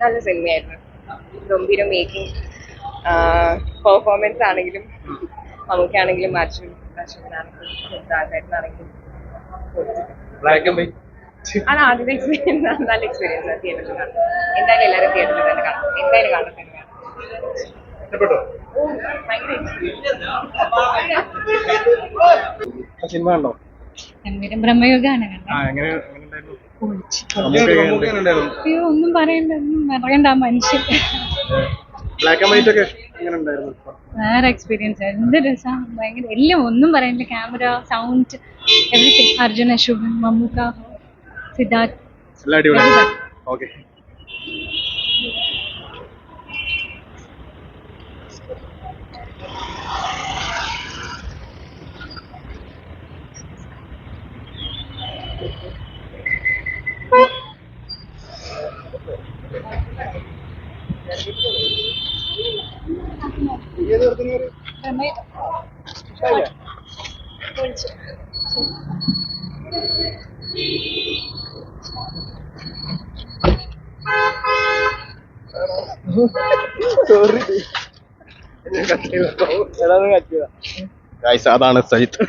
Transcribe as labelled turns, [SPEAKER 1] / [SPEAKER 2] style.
[SPEAKER 1] നല്ല സിനിമയായിരുന്നു. ഗംഭീര മേക്കിംഗ്, പെർഫോമൻസ് ആണെങ്കിലും നമുക്കാണെങ്കിലും സിദ്ധാർത്ഥനാണെങ്കിലും അത് ആദ്യത്തെ എക്സ്പീരിയൻസ്, നല്ല എക്സ്പീരിയൻസ് തിയേറ്ററിൽ കാണാം. എന്തായാലും എല്ലാവരും തിയേറ്ററിൽ തന്നെ കാണാം. എന്തായാലും കാണാൻ സിനിമയാണ്. ഭയങ്കര
[SPEAKER 2] സിനിമ കണ്ടോ?
[SPEAKER 3] ബ്രഹ്മയുഗാണ് ഒന്നും പറയണ്ട മനുഷ്യൻ.
[SPEAKER 2] ബ്ലാക്ക് ആൻഡ് വൈറ്റ് ഒക്കെ എങ്ങനെ ഉണ്ടായിരുന്നു?
[SPEAKER 3] വേറെ എക്സ്പീരിയൻസ്, എന്ത് രസം, ഭയങ്കര എല്ലാം ഒന്നും പറയണ്ട. Camera, sound, everything. Arjun Ashokan, Mammookka, Siddharth,
[SPEAKER 2] എല്ലാം അടിപൊളി. ഓക്കെ. അതാണ് സജിത്ത്.